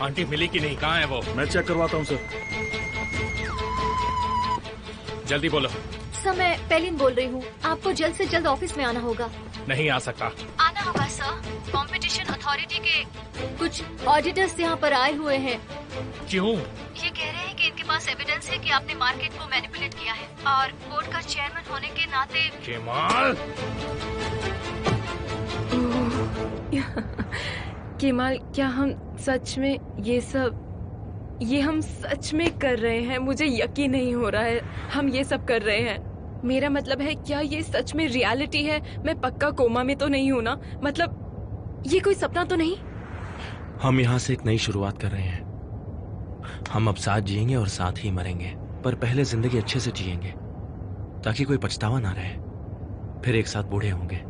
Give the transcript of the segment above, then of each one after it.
Aunty मिली कि नहीं? कहाँ है वो? मैं चेक करवाता हूँ सर। जल्दी बोलो। सर मैं पेलिन बोल रही हूँ, आपको जल्द से जल्द ऑफिस में आना होगा। नहीं आ सकता। आना होगा सर, कंपटीशन अथॉरिटी के कुछ ऑडिटर्स यहाँ पर आए हुए हैं। क्यों? ये कह रहे हैं कि इनके पास एविडेंस है कि आपने मार्केट को मैनिपुलेट किया है और बोर्ड का चेयरमैन होने के नाते। केमाल! केमाल, क्या हम सच में ये हम सच में कर रहे हैं? मुझे यकीन नहीं हो रहा है हम ये सब कर रहे हैं। मेरा मतलब है, क्या ये सच में रियलिटी है? मैं पक्का कोमा में तो नहीं हूँ ना? मतलब ये कोई सपना तो नहीं? हम यहाँ से एक नई शुरुआत कर रहे हैं। हम अब साथ जिएंगे और साथ ही मरेंगे, पर पहले जिंदगी अच्छे से जिएंगे ताकि कोई पछतावा ना रहे। फिर एक साथ बूढ़े होंगे।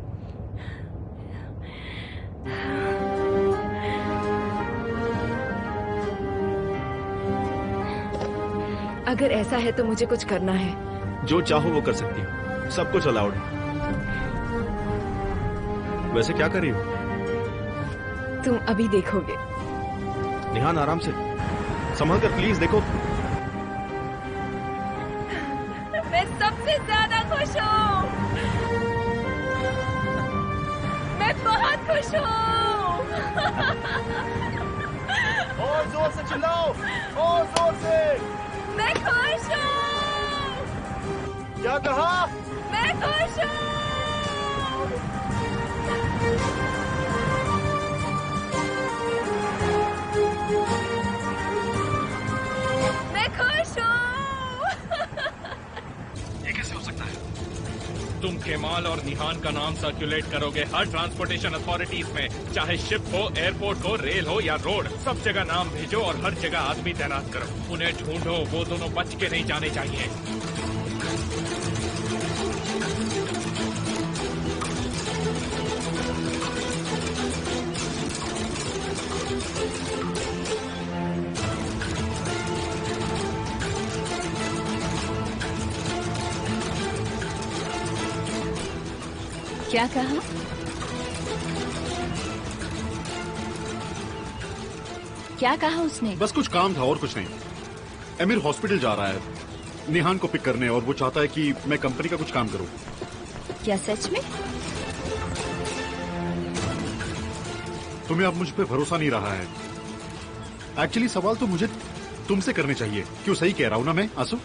अगर ऐसा है तो मुझे कुछ करना है। जो चाहो वो कर सकती हो, सब कुछ अलाउड है। वैसे क्या कर रही हो? तुम अभी देखोगे। निहान आराम से, संभल कर प्लीज देखो। मैं सबसे ज्यादा खुश हूँ। मैं बहुत खुश हूँ। और जोर से चिल्लाओ, और जोर से। मैं खुश हूँ। क्या कहा? मैं खुश हूँ। मैं खुश हूँ। ये कैसे हो सकता है? तुम केमाल और निहान का नाम सर्कुलेट करोगे हर ट्रांसपोर्टेशन अथॉरिटीज में, चाहे शिप हो, एयरपोर्ट हो, रेल हो या रोड। सब जगह नाम भेजो और हर जगह आदमी तैनात करो। उन्हें ढूंढो, वो दोनों बच के नहीं जाने चाहिए। क्या कहा? क्या कहा उसने? बस कुछ काम था और कुछ नहीं। एमिर हॉस्पिटल जा रहा है निहान को पिक करने, और वो चाहता है कि मैं कंपनी का कुछ काम करूं। क्या सच में? तुम्हें अब मुझ पे भरोसा नहीं रहा है। एक्चुअली सवाल तो मुझे तुमसे करने चाहिए। क्यों, सही कह रहा हूँ ना मैं, आंसू?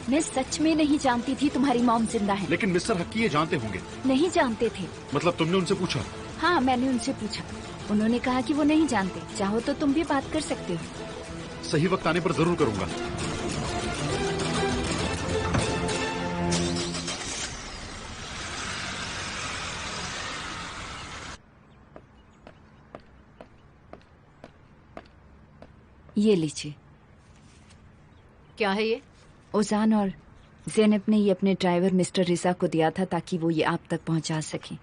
मैं सच में नहीं जानती थी तुम्हारी मॉम जिंदा है। लेकिन मिस्टर हक्की ये जानते होंगे। नहीं जानते थे। मतलब तुमने उनसे पूछा? हाँ, मैंने उनसे पूछा। उन्होंने कहा कि वो नहीं जानते। चाहो तो तुम भी बात कर सकते हो। सही वक्त आने पर जरूर करूंगा। ये लीजिए। क्या है ये? ओजान और ज़ैनब ने ये अपने ड्राइवर मिस्टर रिजा को दिया था ताकि वो ये आप तक पहुंचा सके।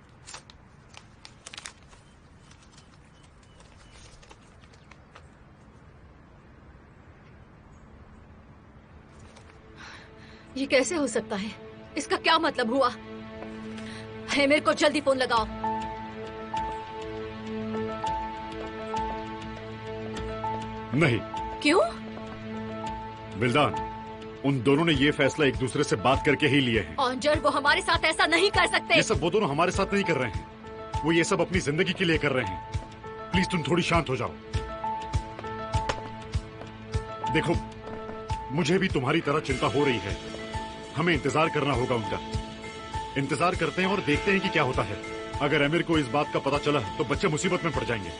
ये कैसे हो सकता है? इसका क्या मतलब हुआ? है, मेरे को जल्दी फोन लगाओ। नहीं। क्यों? बिल्दान, उन दोनों ने ये फैसला एक दूसरे से बात करके ही लिए हैं। ऑन्जर, वो हमारे साथ ऐसा नहीं कर सकते। ये सब वो दोनों हमारे साथ नहीं कर रहे हैं, वो ये सब अपनी जिंदगी के लिए कर रहे हैं। प्लीज तुम थोड़ी शांत हो जाओ। देखो, मुझे भी तुम्हारी तरह चिंता हो रही है। हमें इंतजार करना होगा उनका। इंतजार करते हैं और देखते हैं कि क्या होता है। अगर अमीर को इस बात का पता चला तो बच्चे मुसीबत में पड़ जाएंगे।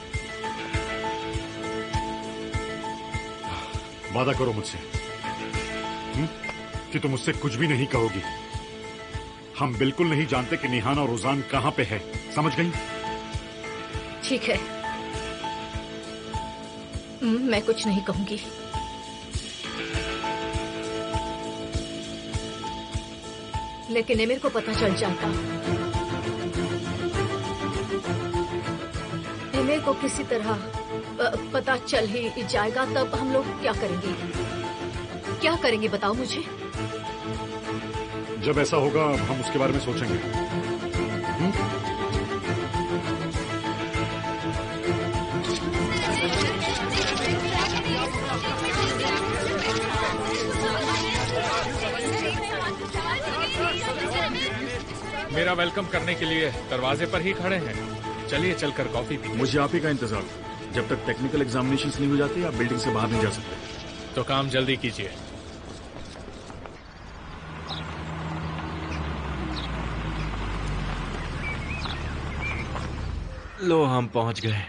वादा करो मुझसे कि तुम मुझसे कुछ भी नहीं कहोगी। हम बिल्कुल नहीं जानते कि निहान और रुजान कहां पे है, समझ गई? ठीक है, मैं कुछ नहीं कहूंगी। लेकिन एमिर को पता चल जाता। एमिर को किसी तरह पता चल ही जाएगा तब हम लोग क्या करेंगे? क्या करेंगे बताओ मुझे। जब ऐसा होगा हम उसके बारे में सोचेंगे। मेरा वेलकम करने के लिए दरवाजे पर ही खड़े हैं। चलिए चलकर कॉफी पी। मुझे आप ही का इंतजार। जब तक टेक्निकल एग्जामिनेशंस नहीं हो जाती आप बिल्डिंग से बाहर नहीं जा सकते। तो काम जल्दी कीजिए। लो हम पहुंच गए।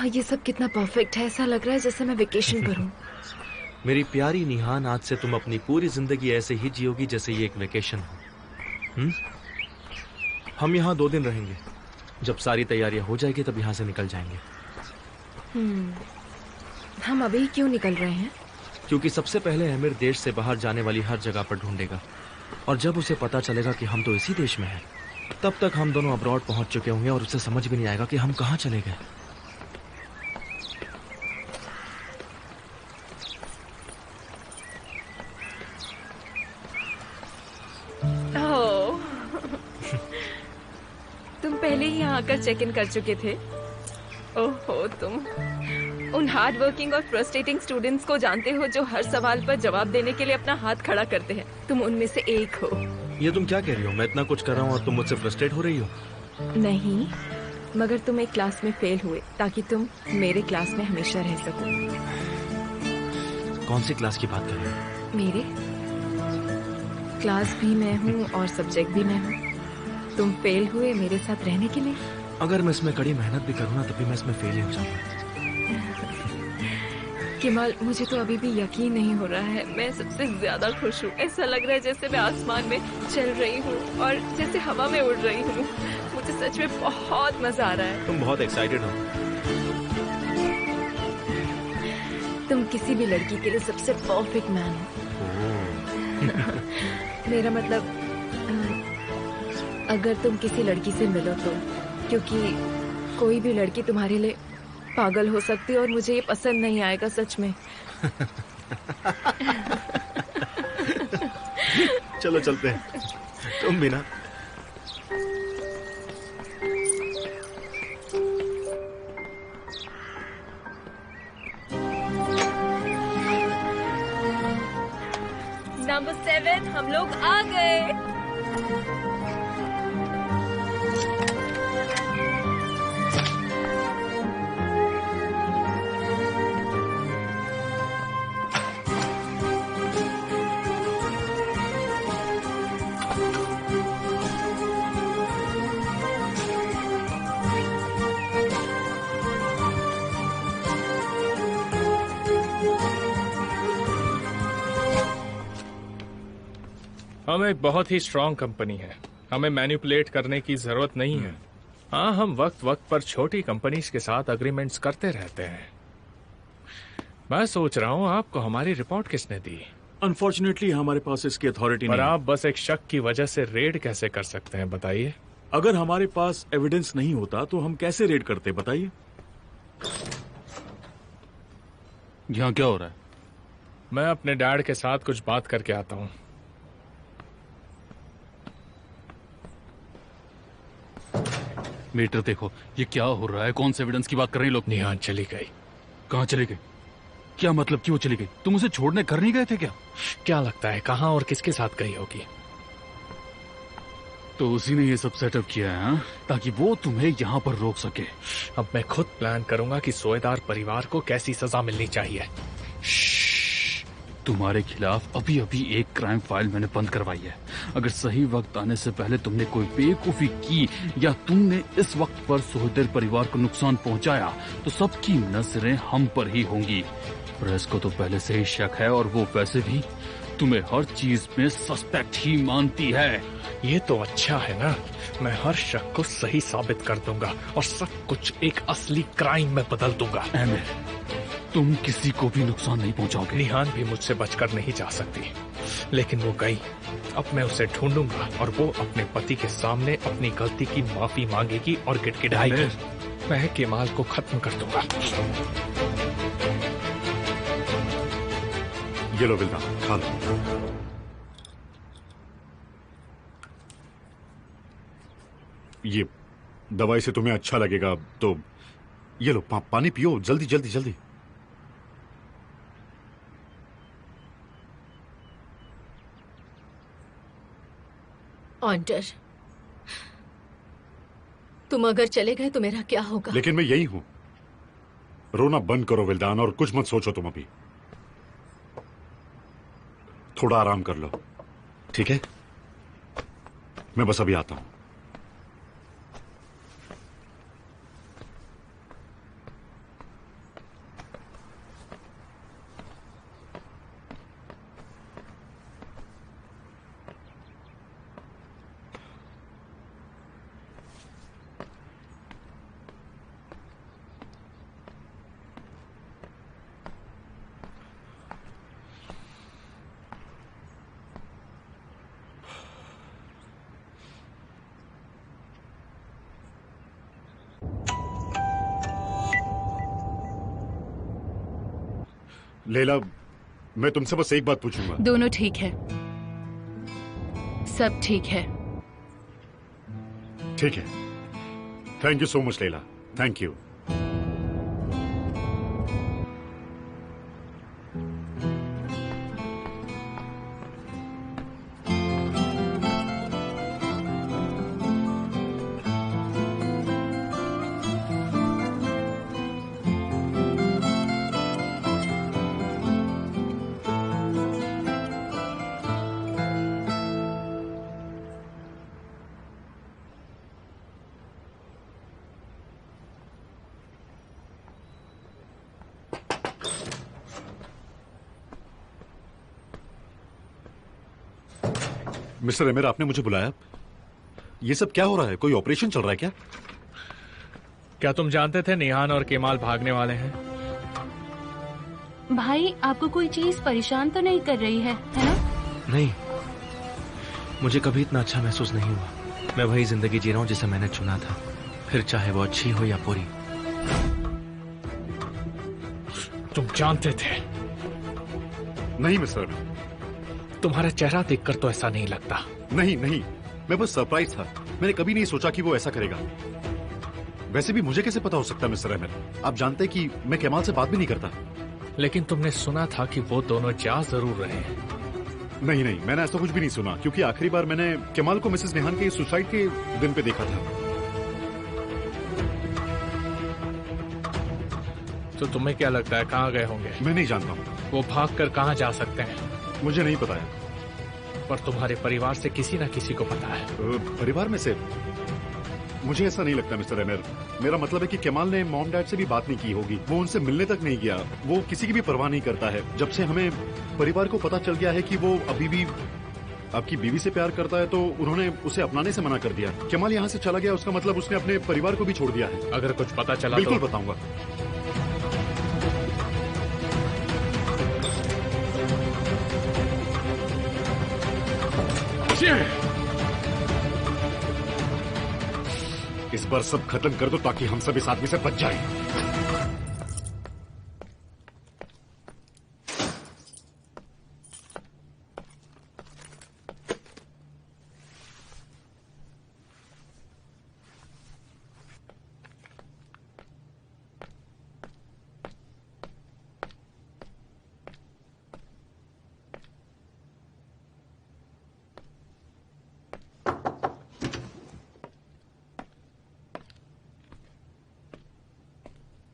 ये सब कितना परफेक्ट है। ऐसा लग रहा है जैसे मैं वेकेशन पर हूँ। मेरी प्यारी निहान, आज से तुम अपनी पूरी जिंदगी ऐसे ही जियोगी जैसे ये एक वेकेशन हो। हम यहाँ 2 दिन रहेंगे। जब सारी तैयारियां हो जाएगी तब यहाँ से निकल जाएंगे। हम अभी क्यों निकल रहे हैं? क्योंकि सबसे पहले अमीर देश से बाहर जाने वाली हर जगह पर ढूंढेगा, और जब उसे पता चलेगा कि हम तो इसी देश में हैं, तब तक हम दोनों अब्रॉड पहुंच चुके होंगे और उसे समझ भी नहीं आएगा कि हम कहाँ चले गए। तुम पहले ही यहाँ आकर चेक इन कर चुके थे। ओहो, तुम उन हार्ड वर्किंग और फ्रस्ट्रेटिंग स्टूडेंट्स को जानते हो जो हर सवाल पर जवाब देने के लिए अपना हाथ खड़ा करते हैं। तुम उनमें से एक हो। ये तुम क्या कह रही हो? मैं इतना कुछ कर रहा हूँ और तुम मुझसे फ्रस्ट्रेट हो रही हो? नहीं, मगर तुम एक क्लास में फेल हुए ताकि तुम मेरे क्लास में हमेशा रह सको। कौन सी क्लास की बात कर रही हो? मेरे क्लास भी मैं हूँ और सब्जेक्ट भी मैं हूँ। तुम फेल हुए मेरे साथ रहने के लिए। अगर मैं इसमें कड़ी मेहनत भी करूँ ना तभी मैं इसमें फेल ही हो जाऊंगा। केमाल, मुझे तो अभी भी यकीन नहीं हो रहा है। मैं सबसे ज्यादा खुश हूँ। ऐसा लग रहा है जैसे मैं आसमान में चल रही हूँ और जैसे हवा में उड़ रही हूँ। मुझे सच में बहुत मजा आ रहा है। तुम बहुत एक्साइटेड हो। तुम किसी भी लड़की के लिए सबसे परफेक्ट मैन हो। मेरा मतलब अगर तुम किसी लड़की से मिलो तो, क्योंकि कोई भी लड़की तुम्हारे लिए पागल हो सकती है और मुझे ये पसंद नहीं आएगा सच में। चलो चलते हैं। तुम भी ना। नंबर 7 हम लोग आ गए। हम एक बहुत ही स्ट्रांग कंपनी है। हमें मैनिपुलेट करने की जरूरत नहीं है। हाँ, हम वक्त वक्त पर छोटी कंपनीज के साथ अग्रीमेंट्स करते रहते हैं। मैं सोच रहा हूँ आपको हमारी रिपोर्ट किसने दी? अनफॉर्चुनेटली हमारे पास इसकी अथॉरिटी नहीं पर है। आप बस एक शक की वजह से रेड कैसे कर सकते हैं बताइए? अगर हमारे पास एविडेंस नहीं होता तो हम कैसे रेड करते बताइए? यहाँ क्या हो रहा है? मैं अपने डैड के साथ कुछ बात करके आता हूँ। मीटर देखो, ये क्या हो रहा है? कौन से एविडेंस की बात कर रहे हैं लोग? निहान चली गई। कहाँ चली गई? क्या मतलब क्यों चली गई? तुम उसे छोड़ने घर नहीं गए थे क्या? क्या लगता है कहाँ और किसके साथ गई होगी? तो उसी ने ये सब सेटअप किया है, हाँ? ताकि वो तुम्हें यहाँ पर रोक सके। अब मैं खुद प्लान करूंगा कि सोएदार परिवार को कैसी सजा मिलनी चाहिए। तुम्हारे खिलाफ अभी अभी एक क्राइम फाइल मैंने बंद करवाई है। अगर सही वक्त आने से पहले तुमने कोई बेवकूफी की या तुमने इस वक्त पर सोहेदर परिवार को नुकसान पहुंचाया तो सबकी नजरें हम पर ही होंगी। प्रेस को तो पहले से ही शक है और वो वैसे भी तुम्हें हर चीज में सस्पेक्ट ही मानती है। ये तो अच्छा है ना, मैं हर शक को सही साबित कर दूंगा और सब कुछ एक असली क्राइम में बदल दूंगा। एमिर, तुम किसी को भी नुकसान नहीं पहुंचाओगे। निहान भी मुझसे बचकर नहीं जा सकती, लेकिन वो गई। अब मैं उसे ढूंढूंगा और वो अपने पति के सामने अपनी गलती की माफी मांगेगी और गिड़गिड़ाएगी। मैं केमाल को खत्म कर दूंगा। ये लो विल्दा, खा लो। ये दवाई से तुम्हें अच्छा लगेगा तो ये लो, पानी पियो, जल्दी जल्दी जल्दी। ऑन्टर, तुम अगर चले गए तो मेरा क्या होगा? लेकिन मैं यही हूं। रोना बंद करो विल्दान, और कुछ मत सोचो तुम अभी। थोड़ा आराम कर लो, ठीक है? मैं बस अभी आता हूं। लैला, मैं तुमसे बस एक बात पूछूंगा। दोनों ठीक है, सब ठीक है। ठीक है, thank you so much Laila, thank you. Mister emir, आपने मुझे बुलाया? ये सब क्या हो रहा है? कोई ऑपरेशन चल रहा है क्या? क्या तुम जानते थे निहान और केमाल भागने वाले हैं? भाई, आपको कोई चीज परेशान तो नहीं कर रही है ना? नहीं, मुझे कभी इतना अच्छा महसूस नहीं हुआ। मैं वही जिंदगी जी रहा हूँ जिसे मैंने चुना था, फिर चाहे वो अच्छी हो या बुरी। तुम जानते थे? नहीं मिस्टर, तुम्हारा चेहरा देखकर तो ऐसा नहीं लगता। नहीं नहीं, मैं बस सरप्राइज था। मैंने कभी नहीं सोचा कि वो ऐसा करेगा। वैसे भी मुझे कैसे पता हो सकता है मिस्टर एमिर? आप जानते हैं कि मैं केमाल से बात भी नहीं करता। लेकिन तुमने सुना था कि वो दोनों जा जरूर रहे हैं। नहीं नहीं, मैंने ऐसा कुछ भी नहीं सुना, क्योंकि आखिरी बार मैंने केमाल को मिसेस निहान के सुसाइड के दिन पे देखा था। तो तुम्हें क्या लगता है कहाँ गए होंगे? मैं नहीं जानता हूँ। वो भागकर कहाँ जा सकते हैं? मुझे नहीं पता है। पर तुम्हारे परिवार से किसी न किसी को पता है। परिवार में से? मुझे ऐसा नहीं लगता मिस्टर एमिर। मेरा मतलब है कि केमाल ने मॉम डैड से भी बात नहीं की होगी। वो उनसे मिलने तक नहीं गया। वो किसी की भी परवाह नहीं करता है। जब से हमें परिवार को पता चल गया है कि वो अभी भी आपकी बीवी से प्यार करता है, तो उन्होंने उसे अपनाने से मना कर दिया। केमाल यहाँ से चला गया, उसका मतलब उसने अपने परिवार को भी छोड़ दिया है। अगर कुछ पता चला बिल्कुल तो बताऊंगा। इस बार सब खत्म कर दो ताकि हम सब इस आदमी से बच जाएं।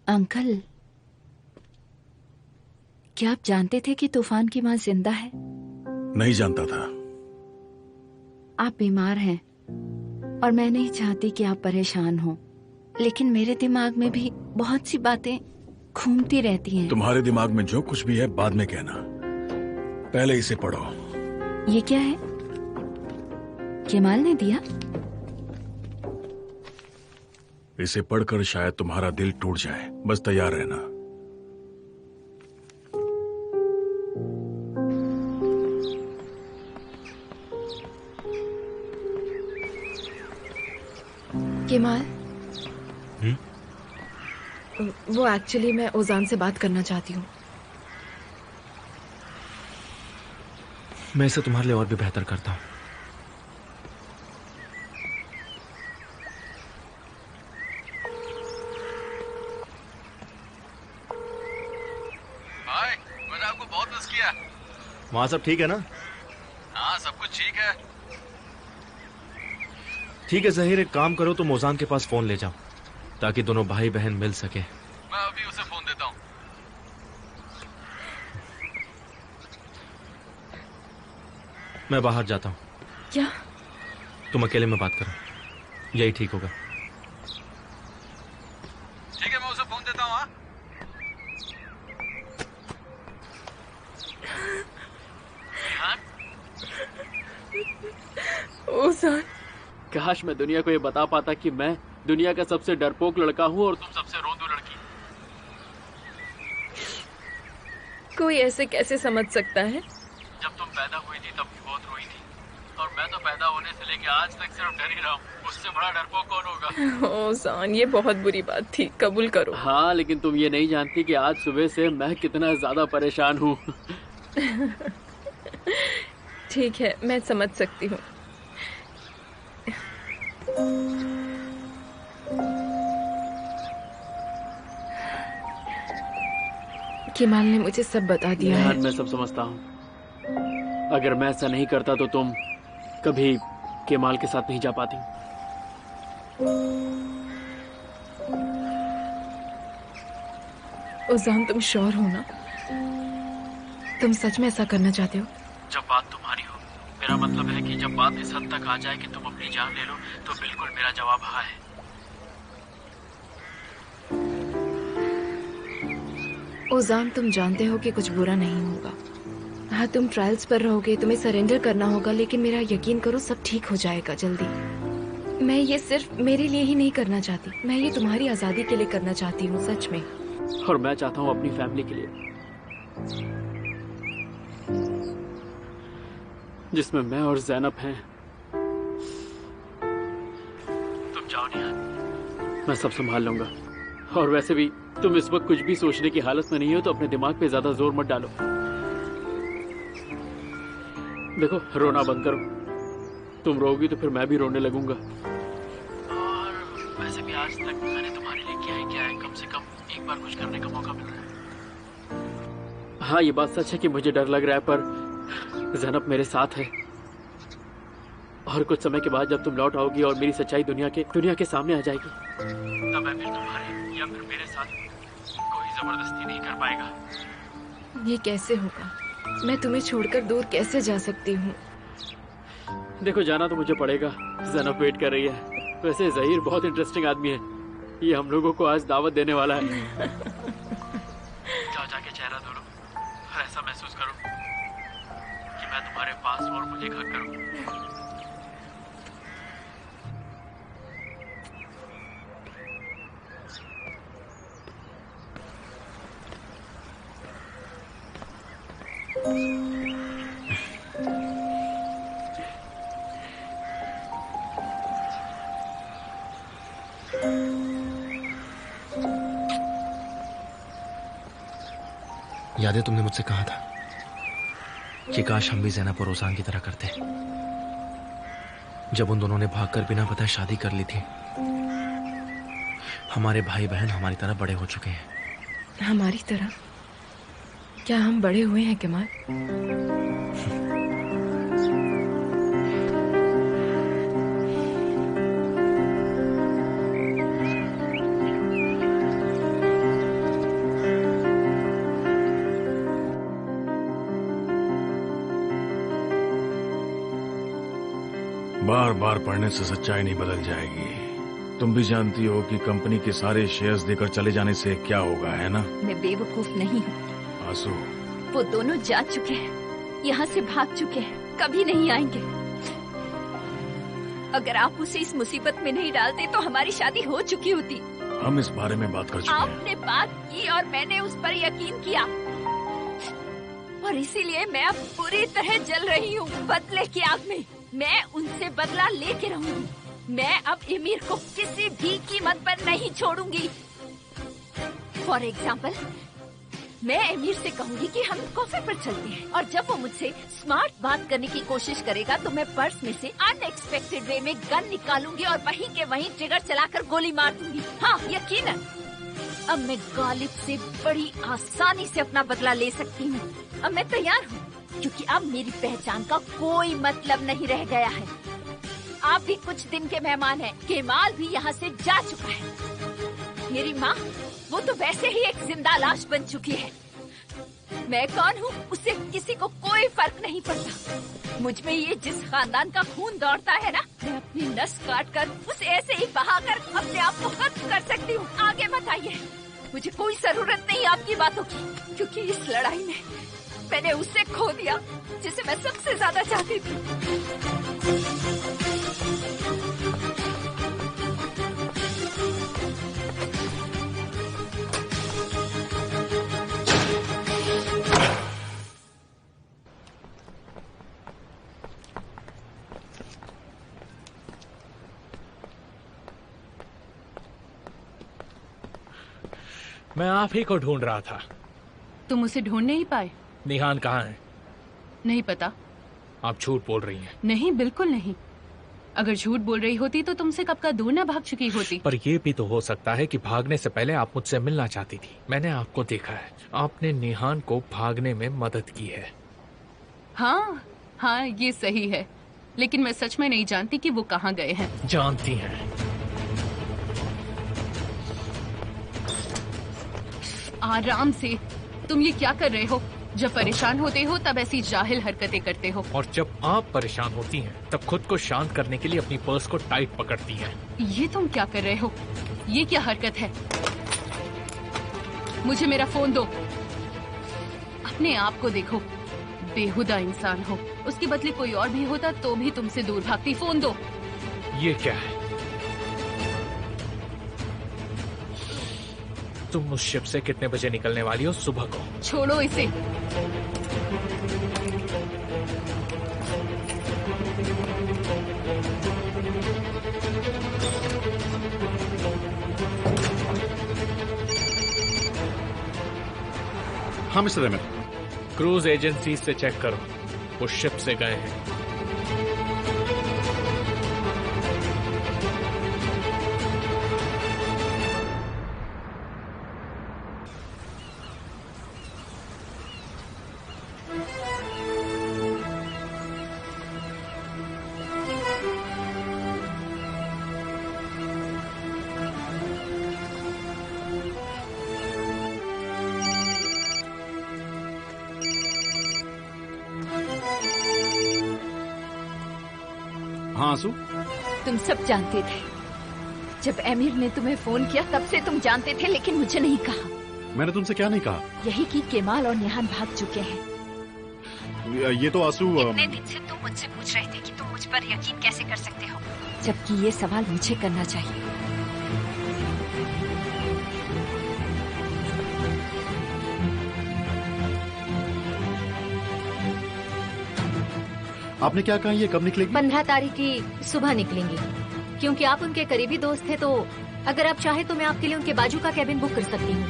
अंकल, क्या आप जानते थे कि तूफान की माँ जिंदा है? नहीं जानता था। आप बीमार हैं और मैं नहीं चाहती कि आप परेशान हो, लेकिन मेरे दिमाग में भी बहुत सी बातें घूमती रहती हैं। तुम्हारे दिमाग में जो कुछ भी है बाद में कहना। पहले इसे पढ़ो। ये क्या है? केमाल ने दिया? इसे पढ़कर शायद तुम्हारा दिल टूट जाए, बस तैयार रहना। केमाल, वो एक्चुअली मैं ओजान से बात करना चाहती हूँ। मैं इसे तुम्हारे लिए और भी बेहतर करता हूँ। हाय, मैंने आपको बहुत मिस किया। वहां सब ठीक है ना? हाँ, सब कुछ ठीक है। ठीक है जहीर, एक काम करो, तुम ओजान के पास फोन ले जाओ ताकि दोनों भाई बहन मिल सके। मैं अभी उसे फोन देता हूँ। मैं बाहर जाता हूँ। क्या? तुम अकेले में बात करो, यही ठीक होगा। ठीक है, मैं उसे फोन देता हूँ। ओजान, काश मैं दुनिया को ये बता पाता कि मैं दुनिया का सबसे डरपोक लड़का हूँ और तुम सबसे रोंदू लड़की। कोई ऐसे कैसे समझ सकता है? जब तुम पैदा हुई थी तब भी बहुत रोई थी, और मैं तो पैदा होने से लेके आज तक सिर्फ डर ही रहा हूँ। उससे बड़ा डरपोक कौन होगा? ओजान, ये बहुत बुरी बात थी, कबूल करो। हाँ, लेकिन तुम ये नहीं जानती कि आज सुबह से मैं कितना ज्यादा परेशान हूँ। ठीक है, मैं समझ सकती हूँ। केमाल ने मुझे सब बता दिया है। मैं सब समझता हूँ। अगर मैं ऐसा नहीं करता तो तुम कभी केमाल के साथ नहीं जा पाती। ओजान, तुम श्योर हो ना? तुम सच में ऐसा करना चाहते हो? जब बात तुम्हारी हो, मेरा मतलब है कि जब बात इस हद तक आ जाए कि तुम अपनी जान ले लो, तो बिल्कुल मेरा जवाब हाँ है। ओजान, तुम जानते हो कि कुछ बुरा नहीं होगा। हाँ, तुम ट्रायल्स पर रहोगे, तुम्हें सरेंडर करना होगा, लेकिन मेरा यकीन करो सब ठीक हो जाएगा जल्दी। मैं ये सिर्फ मेरे लिए ही नहीं करना चाहती, मैं ये तुम्हारी आजादी के लिए करना चाहती हूँ, सच में। और मैं चाहता हूँ अपनी फैमिली के लिए, जिसमें मैं और ज़ैनब हैं। तुम जाओ निहाल, मैं सब संभाल लूंगा। और वैसे भी तुम इस वक्त कुछ भी सोचने की हालत में नहीं हो, तो अपने दिमाग पे ज्यादा जोर मत डालो। देखो, रोना बंद करो। तुम रोगी तो फिर मैं भी रोने लगूंगा। और वैसे भी आज तक मैंने तुम्हारे लिए क्या है, कम से कम एक बार कुछ करने का मौका मिला है। हाँ, ये बात सच है कि मुझे डर लग रहा है, पर ज़ैनब मेरे साथ है। और कुछ समय के बाद जब तुम लौट आओगी और मेरी सच्चाई दुनिया के सामने आ जाएगी, तब मैं फिर तुम्हारे या फिर मेरे साथ कोई जबरदस्ती नहीं कर पाएगा। ये कैसे होगा? मैं तुम्हें छोड़कर दूर कैसे जा सकती हूँ? देखो, जाना तो मुझे पड़ेगा। ज़ैनब वेट कर रही है। वैसे ज़हीर बहुत इंटरेस्टिंग आदमी है, ये हम लोगों को आज दावत देने वाला है। जाओ, जाके चेहरा धो लो और ऐसा महसूस करो कि मैं तुम्हारे पास और मुझे हक करूं। यादें, तुमने मुझसे कहा था कि काश हम भी ज़ैनब और ओजान की तरह करते, जब उन दोनों ने भागकर बिना बताए शादी कर ली थी। हमारे भाई बहन हमारी तरह बड़े हो चुके हैं। हमारी तरह? क्या हम बड़े हुए हैं केमाल? बार बार पढ़ने से सच्चाई नहीं बदल जाएगी। तुम भी जानती हो कि कंपनी के सारे शेयर्स देकर चले जाने से क्या होगा, है ना? मैं बेवकूफ नहीं हूँ। आंसू, वो दोनों जा चुके हैं। यहाँ से भाग चुके हैं, कभी नहीं आएंगे। अगर आप उसे इस मुसीबत में नहीं डालते तो हमारी शादी हो चुकी होती। हम इस बारे में बात कर चुके हैं। आपने बात की और मैंने उस पर यकीन किया, और इसीलिए मैं अब पूरी तरह जल रही हूँ बदले की आग में। मैं उनसे बदला लेके रहूंगी। मैं अब एमिर को किसी भी कीमत पर नहीं छोड़ूंगी। फॉर एग्जाम्पल, मैं एमिर से कहूंगी कि हम कॉफी पर चलते हैं, और जब वो मुझसे स्मार्ट बात करने की कोशिश करेगा तो मैं पर्स में से अनएक्सपेक्टेड वे में गन निकालूंगी और वहीं के वहीं ट्रिगर चलाकर गोली मार दूंगी। हाँ, यकीनन अब मैं गालिब से बड़ी आसानी से अपना बदला ले सकती हूँ। अब मैं तैयार हूँ, क्योंकि अब मेरी पहचान का कोई मतलब नहीं रह गया है। आप भी कुछ दिन के मेहमान हैं। केमाल भी यहाँ से जा चुका है। मेरी माँ, वो तो वैसे ही एक जिंदा लाश बन चुकी है। मैं कौन हूँ उससे किसी को कोई फर्क नहीं पड़ता। मुझ में ये जिस खानदान का खून दौड़ता है ना, मैं अपनी नस काट कर उसे ऐसे ही बहाकर अपने आप को खत्म कर सकती हूँ। आगे मत आइए, मुझे कोई जरूरत नहीं आपकी बातों की, क्योंकि इस लड़ाई में मैंने उसे खो दिया जिसे मैं सबसे ज्यादा चाहती थी। मैं आप ही को ढूंढ रहा था। तुम उसे ढूंढ नहीं पाए? निहान कहाँ है? नहीं पता। आप झूठ बोल रही हैं। नहीं, बिल्कुल नहीं। अगर झूठ बोल रही होती तो तुमसे कब का दूर न भाग चुकी होती। पर ये भी तो हो सकता है कि भागने से पहले आप मुझसे मिलना चाहती थी। मैंने आपको देखा है, आपने निहान को भागने में मदद की है। हाँ हाँ, ये सही है, लेकिन मैं सच में नहीं जानती कि वो कहाँ गए हैं। जानती हैं। आराम से। तुम ये क्या कर रहे हो? जब परेशान होते हो तब ऐसी जाहिल हरकतें करते हो, और जब आप परेशान होती हैं तब खुद को शांत करने के लिए अपनी पर्स को टाइट पकड़ती हैं। ये तुम क्या कर रहे हो? ये क्या हरकत है? मुझे मेरा फोन दो। अपने आप को देखो, बेहुदा इंसान हो। उसके बदले कोई और भी होता तो भी तुमसे दूर भागती। फोन दो। ये क्या है? तुम उस शिप से कितने बजे निकलने वाली हो सुबह को? छोड़ो इसे। हाँ मिस्टर एमिर। क्रूज एजेंसी से चेक करो, वो शिप से गए हैं। हाँ आंसू, तुम सब जानते थे। जब एमिर ने तुम्हें फोन किया तब से तुम जानते थे, लेकिन मुझे नहीं कहा। मैंने तुमसे क्या नहीं कहा? यही कि केमाल और निहान भाग चुके हैं। ये तो आंसू इतने दिन से तुम मुझसे पूछ रहे थे कि तुम मुझ पर यकीन कैसे कर सकते हो, जबकि ये सवाल मुझे करना चाहिए। आपने क्या कहा, ये कब निकलेगी? 15 तारीख की सुबह निकलेंगी। क्योंकि आप उनके करीबी दोस्त थे, तो अगर आप चाहे तो मैं आपके लिए उनके बाजू का कैबिन बुक कर सकती हूँ।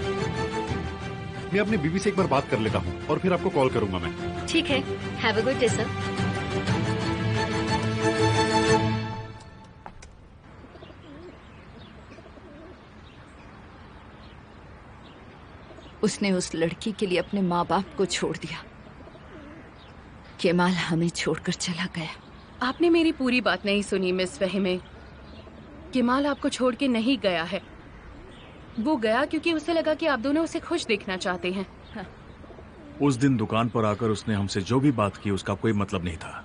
मैं अपनी बीवी से एक बार बात कर लेता हूँ और फिर आपको कॉल करूंगा मैं। ठीक है, have a good day sir. उसने उस लड़की के लिए अपने माँ बाप को छोड़ दिया। केमाल हमें छोड़कर चला गया। आपने मेरी पूरी बात नहीं सुनी मिस फहीमे। केमाल आपको छोड़ के नहीं गया है। वो गया क्योंकि उसे लगा कि आप दोनों उसे खुश देखना चाहते हैं। हाँ। उस दिन दुकान पर आकर उसने हमसे जो भी बात की उसका कोई मतलब नहीं था।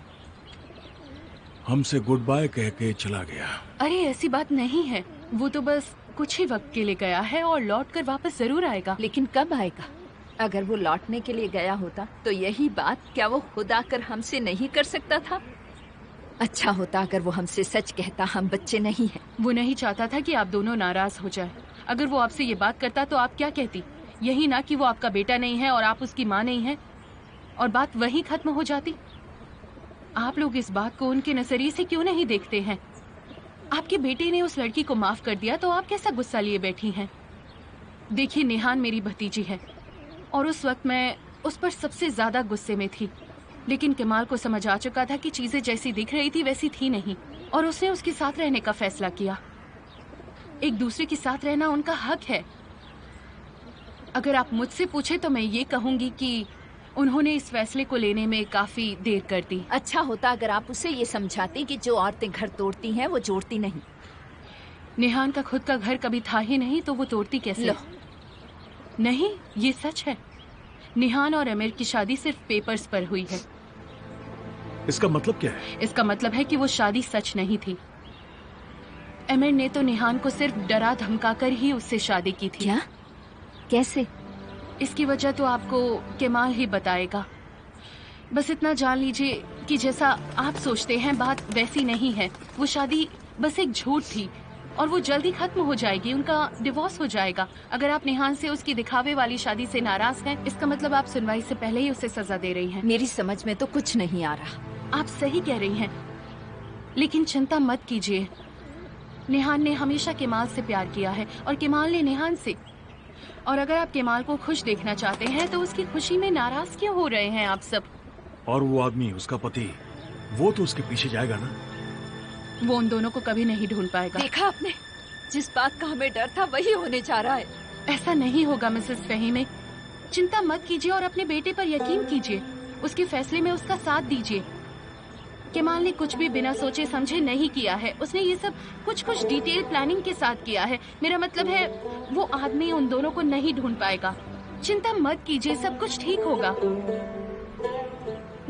हमसे गुड बाय कह के चला गया। अरे ऐसी बात नहीं है, वो तो बस कुछ ही वक्त के लिए गया है और लौट कर वापस जरूर आएगा। लेकिन कब आएगा? अगर वो लौटने के लिए गया होता तो यही बात क्या वो खुद आकर हमसे नहीं कर सकता था? अच्छा होता अगर वो हमसे सच कहता, हम बच्चे नहीं हैं। वो नहीं चाहता था कि आप दोनों नाराज हो जाए। अगर वो आपसे ये बात करता तो आप क्या कहती? यही ना कि वो आपका बेटा नहीं है और आप उसकी माँ नहीं है, और बात वहीं खत्म हो जाती। आप लोग इस बात को उनके नजरिए से क्यों नहीं देखते हैं? आपके बेटे ने उस लड़की को माफ कर दिया तो आप कैसा गुस्सा लिए बैठी हैं? देखिए, नेहान मेरी भतीजी है और उस वक्त मैं उस पर सबसे ज्यादा गुस्से में थी, लेकिन कमाल को समझ आ चुका था कि चीजें जैसी दिख रही थी वैसी थी नहीं, और उसने उसके साथ रहने का फैसला किया। एक दूसरे के साथ रहना उनका हक है। अगर आप मुझसे पूछे तो मैं ये कहूंगी कि उन्होंने इस फैसले को लेने में काफी देर कर दी। अच्छा होता अगर आप उसे ये समझाती कि जो औरतें घर तोड़ती हैं वो जोड़ती नहीं। नेहान का खुद का घर कभी था ही नहीं तो वो तोड़ती कैसे? लो। नहीं, ये सच है। नेहान और अमीर की शादी सिर्फ पेपर्स पर हुई है। इसका मतलब क्या है? इसका मतलब है कि वो शादी सच नहीं थी। अमीर ने तो नेहान को सिर्फ डरा धमकाकर ही उससे शादी की थी। क्या? कैसे? इसकी वजह तो आपको कमाल ही बताएगा। बस इतना जान लीजिए कि जैसा आप सोचते हैं बात वैसी नहीं है। वो शादी बस एक झूठ थी और वो जल्दी खत्म हो जाएगी। उनका डिवोर्स हो जाएगा। अगर आप नेहान से उसकी दिखावे वाली शादी से नाराज हैं, इसका मतलब आप सुनवाई से पहले ही उसे सजा दे रही हैं। मेरी समझ में तो कुछ नहीं आ रहा। आप सही कह रही हैं, लेकिन चिंता मत कीजिए। नेहान ने हमेशा केमाल से प्यार किया है और केमाल ने नेहान से। और अगर आप केमाल को खुश देखना चाहते हैं तो उसकी खुशी में नाराज क्यों हो रहे हैं आप सब? और वो आदमी, उसका पति, वो तो उसके पीछे जाएगा ना? वो उन दोनों को कभी नहीं ढूंढ पाएगा। देखा आपने, जिस बात का हमें डर था वही होने जा रहा है। ऐसा नहीं होगा मिसेस फहीमे। चिंता मत कीजिए और अपने बेटे पर यकीन कीजिए। उसके फैसले में उसका साथ दीजिए। केमाल ने कुछ भी बिना सोचे समझे नहीं किया है। उसने ये सब कुछ डिटेल प्लानिंग के साथ किया है। मेरा मतलब है वो आदमी उन दोनों को नहीं ढूंढ पाएगा। चिंता मत कीजिए, सब कुछ ठीक होगा।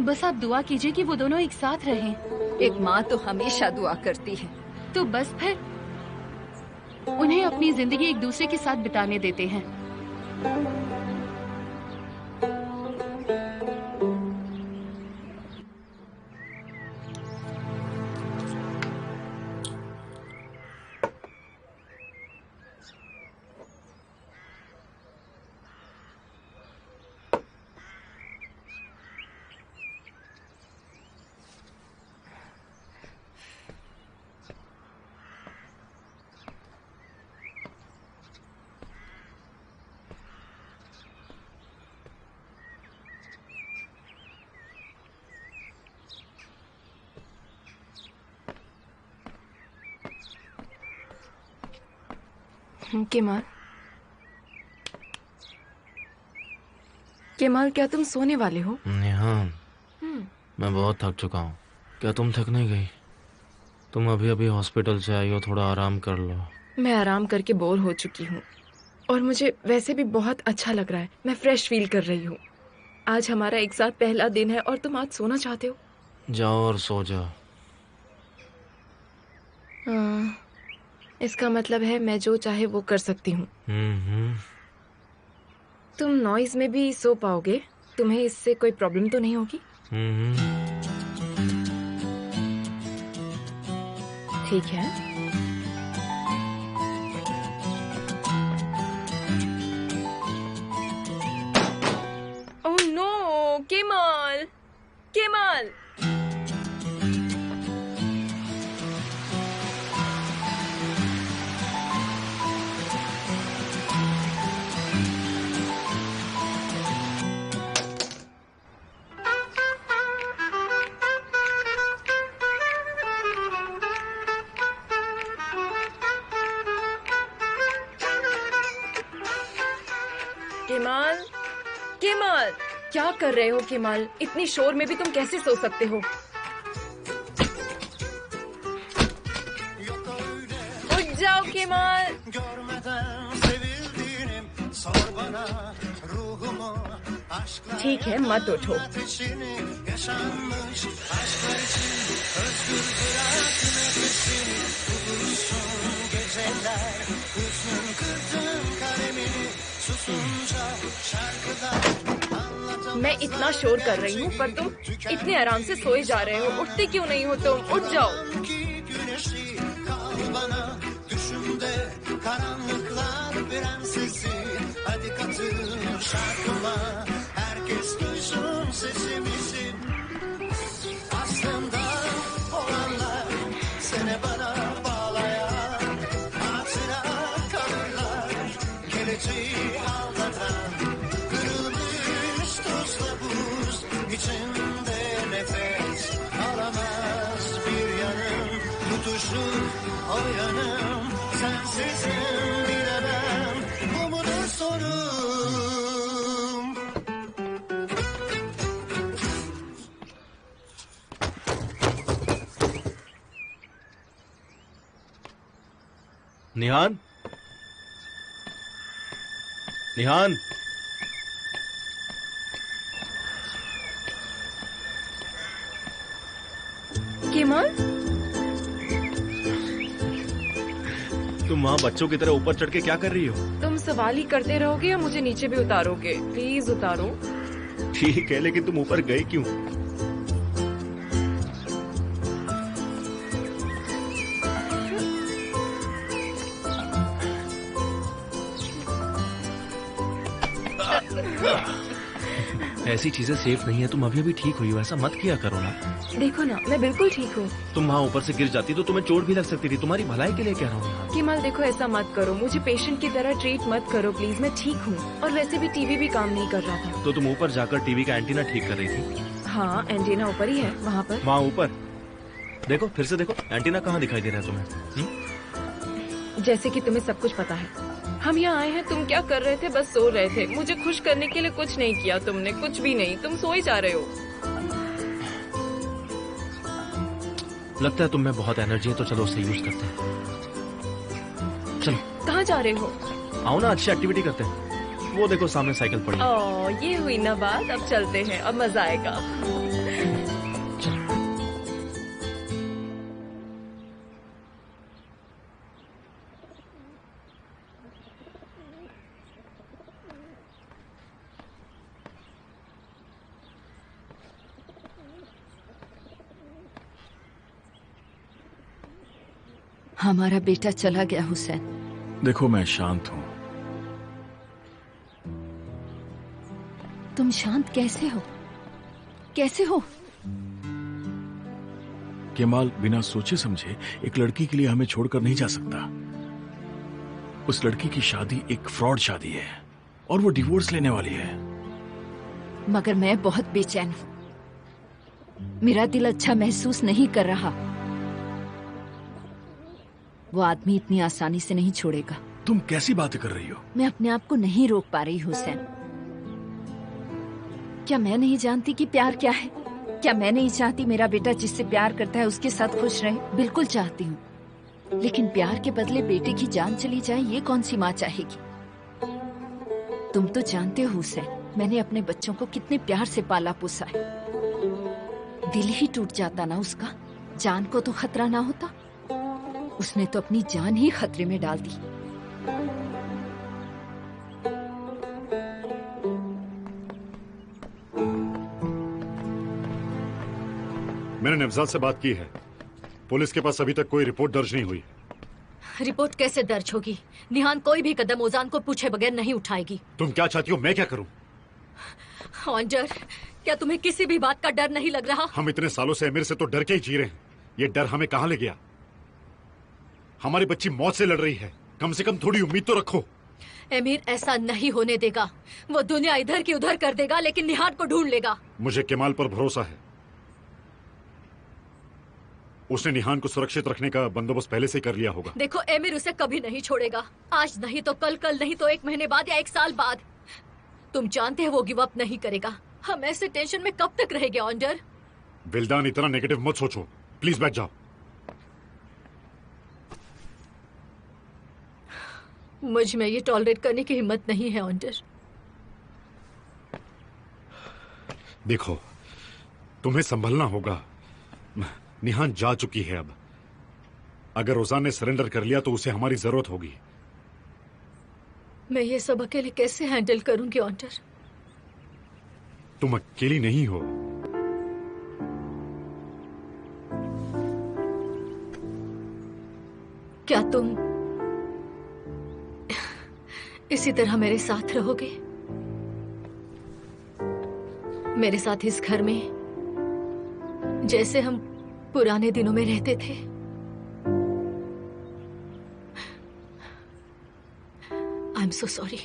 बस आप दुआ कीजिए कि वो दोनों एक साथ रहें। एक माँ तो हमेशा दुआ करती है। तो बस फिर उन्हें अपनी जिंदगी एक दूसरे के साथ बिताने देते हैं। केमाल, केमाल, क्या तुम सोने वाले हो? नेहान, मैं बहुत थक चुका हूँ। क्या तुम थक नहीं गई? तुम अभी अभी हॉस्पिटल से आई हो, थोड़ा आराम कर लो। मैं आराम करके बोर हो चुकी हूँ और मुझे वैसे भी बहुत अच्छा लग रहा है। मैं फ्रेश फील कर रही हूँ। आज हमारा एक साथ पहला दिन है और तुम आज सोना चाहते हो? जाओ और सो जाओ। इसका मतलब है मैं जो चाहे वो कर सकती हूँ। तुम नॉइज में भी सो पाओगे? तुम्हें इससे कोई प्रॉब्लम तो नहीं होगी? ठीक है। ओह नो, केमाल, केमाल। केमाल, केमाल, क्या कर रहे हो केमाल? इतनी शोर में भी तुम कैसे सो सकते हो? उठ जाओ केमाल। ठीक है, मत उठो। मैं इतना शोर कर रही हूँ पर तुम इतने आराम से सोए जा रहे हो। उठते क्यों नहीं हो तुम? उठ जाओ। O yanım sensizim bilemem, bu mudur sorum? निहान, निहान, केमाल, तुम वहाँ बच्चों की तरह ऊपर चढ़ के क्या कर रही हो? तुम सवाल ही करते रहोगे या मुझे नीचे भी उतारोगे? प्लीज उतारो। ठीक है, लेकिन तुम ऊपर गए क्यों? ऐसी चीजें सेफ नहीं है। तुम अभी अभी ठीक हुई हो, ऐसा मत किया करो ना। देखो ना, मैं बिल्कुल ठीक हूँ। तुम वहाँ ऊपर से गिर जाती तो तुम्हें चोट भी लग सकती थी। तुम्हारी भलाई के लिए कह रहा हूँ। केमाल देखो, ऐसा मत करो, मुझे पेशेंट की तरह ट्रीट मत करो प्लीज। मैं ठीक हूँ और वैसे भी टीवी भी काम नहीं कर रहा था। तो तुम ऊपर जाकर टीवी का एंटीना ठीक कर रही थी? हाँ, एंटीना ऊपर ही है, वहाँ पर। वहाँ ऊपर देखो, फिर से देखो, एंटीना कहाँ दिखाई दे रहा है तुम्हें? जैसे कि तुम्हें सब कुछ पता है। हम यहाँ आए हैं, तुम क्या कर रहे थे? बस सो रहे थे। मुझे खुश करने के लिए कुछ नहीं किया तुमने, कुछ भी नहीं। तुम सोए जा रहे हो। लगता है तुम में बहुत एनर्जी है, तो चलो उसे यूज करते हैं। चलो। कहाँ जा रहे हो? आओ ना, अच्छी एक्टिविटी करते हैं। वो देखो सामने साइकिल पड़ी है। ओह, ये हुई ना बात। अब चलते हैं, अब मजा आएगा। हमारा बेटा चला गया हुसैन। देखो, मैं शांत हूँ। तुम शांत कैसे हो? कैसे हो? केमाल बिना सोचे समझे एक लड़की के लिए हमें छोड़कर नहीं जा सकता। उस लड़की की शादी एक फ्रॉड शादी है और वो डिवोर्स लेने वाली है। मगर मैं बहुत बेचैन हूँ। मेरा दिल अच्छा महसूस नहीं कर रहा। वो आदमी इतनी आसानी से नहीं छोड़ेगा। तुम कैसी बातें कर रही हो? मैं अपने आप को नहीं रोक पा रही हुसैन। क्या मैं नहीं जानती कि प्यार क्या है? क्या मैं नहीं चाहती मेरा बेटा जिससे प्यार करता है उसके साथ खुश रहे? बिल्कुल चाहती हूँ, लेकिन प्यार के बदले बेटे की जान चली जाए, ये कौन सी माँ चाहेगी? तुम तो जानते हो हुसैन, मैंने अपने बच्चों को कितने प्यार से पाला पोसा है। दिल ही टूट जाता ना उसका। जान को तो खतरा ना होता, उसने तो अपनी जान ही खतरे में डाल दी। मैंने नवजात से बात की है। पुलिस के पास अभी तक कोई रिपोर्ट दर्ज नहीं हुई। रिपोर्ट कैसे दर्ज होगी? निहान कोई भी कदम ओजान को पूछे बगैर नहीं उठाएगी। तुम क्या चाहती हो, मैं क्या करूं? ऑन्डर, क्या तुम्हें किसी भी बात का डर नहीं लग रहा? हम इतने सालों से एमिर से तो डर के ही जी रहे हैं। ये डर हमें कहां ले गया? हमारी बच्ची मौत से लड़ रही है, कम से कम थोड़ी उम्मीद तो रखो। एमिर ऐसा नहीं होने देगा। वो दुनिया इधर की उधर कर देगा, लेकिन निहान को ढूंढ लेगा। मुझे केमाल पर भरोसा है। उसने निहान को सुरक्षित रखने का बंदोबस्त पहले से कर लिया होगा। देखो, एमिर उसे कभी नहीं छोड़ेगा। आज नहीं तो कल, कल नहीं तो 1 महीने बाद या 1 साल बाद। तुम जानते हो वो गिव अप नहीं करेगा। हम ऐसे टेंशन में कब तक रहेंगे ऑन्डर? विल्दान, इतना नेगेटिव मत सोचो, प्लीज बैठ जाओ। मुझ में ये टॉलरेट करने की हिम्मत नहीं है ऑन्डर। देखो, तुम्हें संभलना होगा। निहान जा चुकी है। अब अगर ओजान ने सरेंडर कर लिया तो उसे हमारी जरूरत होगी। मैं ये सब अकेले कैसे हैंडल करूंगी ऑन्टर? तुम अकेली नहीं हो। क्या तुम इसी तरह मेरे साथ रहोगे? मेरे साथ इस घर में जैसे हम पुराने दिनों में रहते थे? I am so sorry.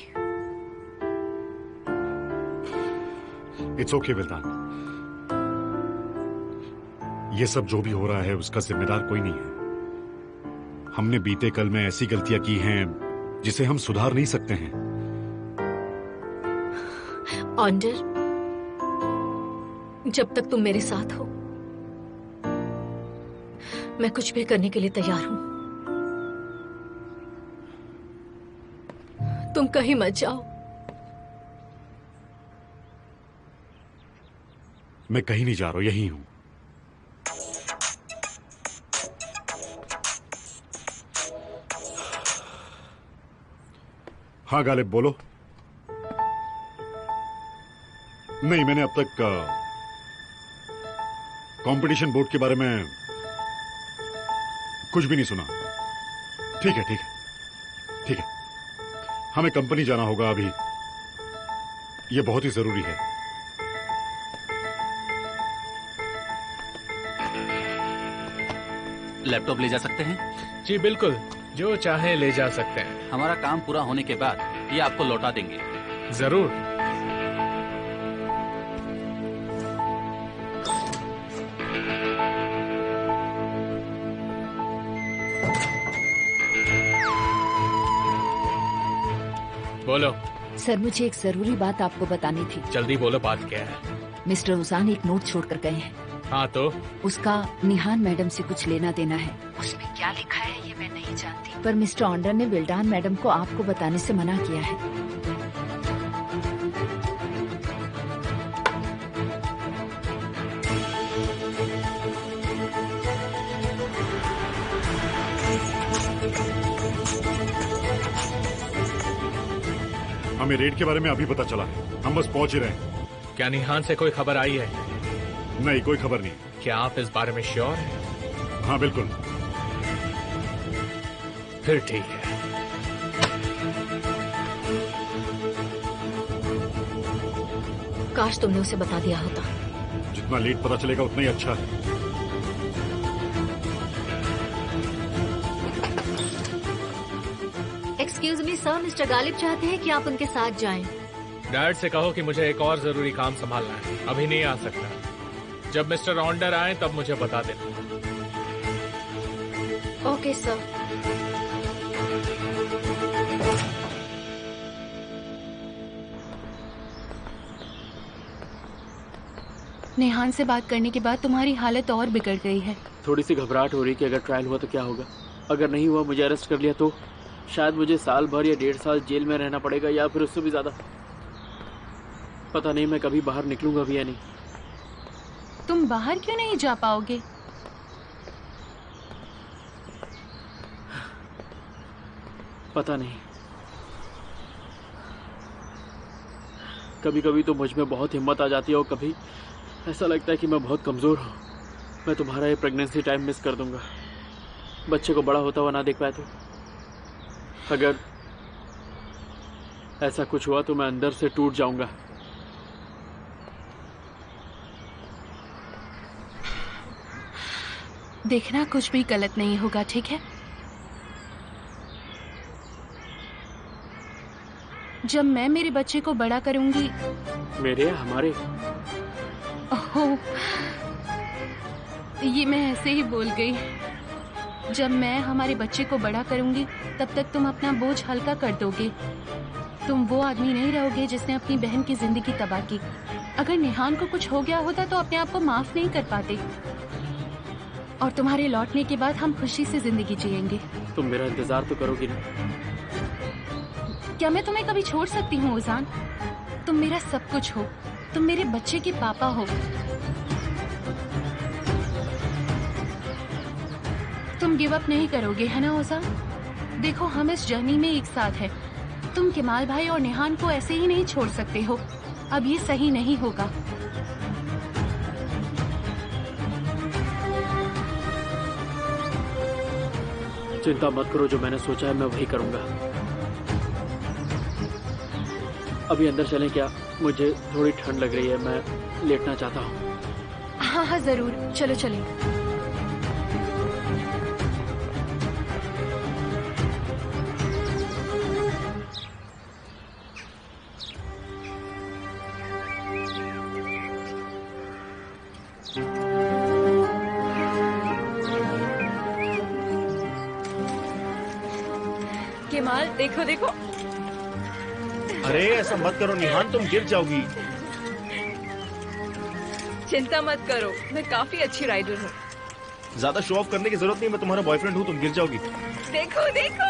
It's okay विल्दान। ये सब जो भी हो रहा है उसका जिम्मेदार कोई नहीं है। हमने बीते कल में ऐसी गलतियां की हैं जिसे हम सुधार नहीं सकते हैं। ऑन्डर, जब तक तुम मेरे साथ हो मैं कुछ भी करने के लिए तैयार हूं। तुम कहीं मत जाओ। मैं कहीं नहीं जा रहा हूं, यहीं हूं। हाँ गालिब, बोलो। नहीं, मैंने अब तक कंपटीशन बोर्ड के बारे में कुछ भी नहीं सुना। ठीक है, ठीक है, ठीक है। हमें कंपनी जाना होगा अभी, यह बहुत ही जरूरी है। लैपटॉप ले जा सकते हैं? जी बिल्कुल, जो चाहे ले जा सकते हैं। हमारा काम पूरा होने के बाद ये आपको लौटा देंगे। जरूर। बोलो। सर, मुझे एक जरूरी बात आपको बतानी थी। जल्दी बोलो, बात क्या है? मिस्टर हुसैन एक नोट छोड़कर गए हैं। हाँ तो? उसका निहान मैडम से कुछ लेना देना है। उसमें क्या लिखा है ये मैं नहीं जानती, पर मिस्टर ऑन्डर ने विल्डान मैडम को आपको बताने से मना किया है। हमें रेड के बारे में अभी पता चला है, हम बस पहुंच ही रहे हैं। क्या निहान से कोई खबर आई है? नहीं, कोई खबर नहीं। क्या आप इस बारे में श्योर हैं? हाँ बिल्कुल। फिर ठीक है। काश तुमने उसे बता दिया होता। जितना लेट पता चलेगा उतना ही अच्छा है। Excuse me sir, mister Ghalib चाहते हैं कि आप उनके साथ जाएं। डैड से कहो कि मुझे एक और जरूरी काम संभालना है, अभी नहीं आ सकता। जब मिस्टर ऑन्डर आए तब मुझे बता देना। Okay sir. नेहान से बात करने के बाद तुम्हारी हालत और बिगड़ गई है। थोड़ी सी घबराहट हो रही कि अगर ट्रायल हुआ तो क्या होगा। अगर नहीं हुआ, मुझे अरेस्ट कर लिया तो शायद मुझे साल भर या 1.5 साल जेल में रहना पड़ेगा, या फिर उससे भी ज्यादा। पता नहीं मैं कभी बाहर निकलूंगा भी या नहीं। तुम बाहर क्यों नहीं जा पाओगे? पता नहीं, कभी कभी तो मुझ में बहुत हिम्मत आ जाती है और कभी ऐसा लगता है कि मैं बहुत कमजोर हूँ। मैं तुम्हारा ये प्रेगनेंसी टाइम मिस कर दूंगा, बच्चे को बड़ा होता हुआ ना देख पाए तो। अगर ऐसा कुछ हुआ तो मैं अंदर से टूट जाऊंगा। देखना, कुछ भी गलत नहीं होगा, ठीक है? जब मैं मेरे बच्चे को बड़ा करूंगी। मेरे या हमारे? ओह, ये मैं ऐसे ही बोल गई। जब मैं हमारे बच्चे को बड़ा करूंगी तब तक तुम अपना बोझ हल्का कर दोगे। तुम वो आदमी नहीं रहोगे जिसने अपनी बहन की जिंदगी तबाह की। अगर नेहान को कुछ हो गया होता तो अपने आप को माफ नहीं कर पाते। और तुम्हारे लौटने के बाद हम खुशी से जिंदगी जिएंगे। तुम मेरा इंतजार तो करोगी ना? क्या मैं तुम्हें कभी छोड़ सकती हूँ उजान? तुम मेरा सब कुछ हो, तुम मेरे बच्चे के पापा हो। तुम गिव अप नहीं करोगे, है ना ओजान? देखो, हम इस जर्नी में एक साथ हैं। तुम केमाल भाई और निहान को ऐसे ही नहीं छोड़ सकते हो। अब ये सही नहीं होगा। चिंता मत करो, जो मैंने सोचा है मैं वही करूंगा। अभी अंदर चलें क्या? मुझे थोड़ी ठंड लग रही है, मैं लेटना चाहता हूँ। हाँ हाँ जरूर, चलो चलें। केमाल देखो देखो। अरे ऐसा मत करो निहान, तुम गिर जाओगी। चिंता मत करो, मैं काफी अच्छी राइडर हूँ। ज्यादा शो ऑफ करने की जरूरत नहीं, मैं तुम्हारा बॉयफ्रेंड हूँ, तुम गिर जाओगी। देखो देखो।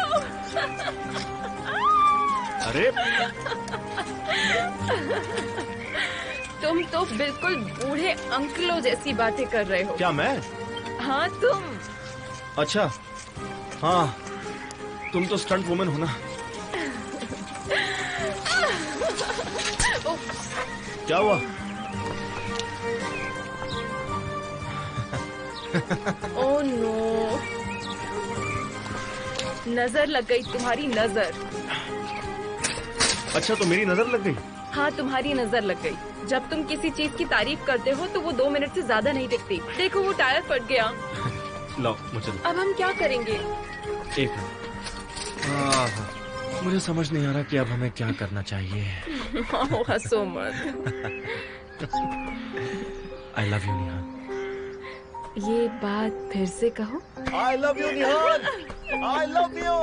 अरे तुम तो बिल्कुल बूढ़े अंकलों जैसी बातें कर रहे हो। क्या मैं? हाँ तुम। अच्छा हाँ, तुम तो स्टंट वुमन हो ना। क्या हुआ? ओह नो, नजर लग गई, तुम्हारी नजर। अच्छा तो मेरी नजर लग गई? हाँ तुम्हारी नजर लग गई। जब तुम किसी चीज की तारीफ करते हो तो वो 2 मिनट से ज्यादा नहीं दिखती। देखो वो टायर फट गया। लो मुझे दो। अब हम क्या करेंगे? एक मिनट, मुझे समझ नहीं आ रहा कि अब हमें क्या करना चाहिए। हंसो मत। आई लव यू निहान। ये बात फिर से कहो। I love you Nihan, I love you.